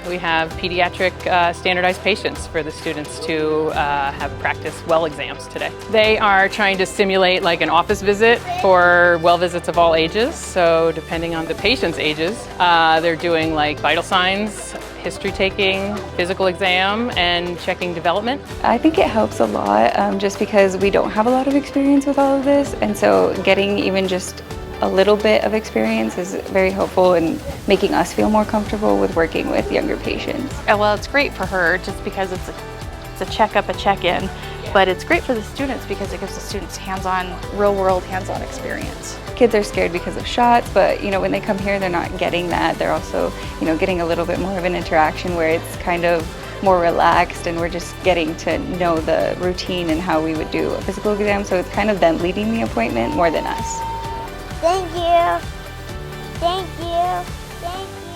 We have pediatric standardized patients for the students to have practice well exams today. They are trying to simulate like an office visit for well visits of all ages. So depending on the patient's ages, they're doing like vital signs, history taking, physical exam, and checking development. I think it helps a lot just because we don't have a lot of experience with all of this, and so getting even just a little bit of experience is very helpful in making us feel more comfortable with working with younger patients. Well, it's great for her just because it's a checkup, a check-in, but it's great for the students because it gives the students hands-on, real-world hands-on experience. Kids are scared because of shots, but when they come here, they're not getting that. They're also, getting a little bit more of an interaction where it's kind of more relaxed, and we're just getting to know the routine and how we would do a physical exam. So it's kind of them leading the appointment more than us. Thank you. Thank you. Thank you.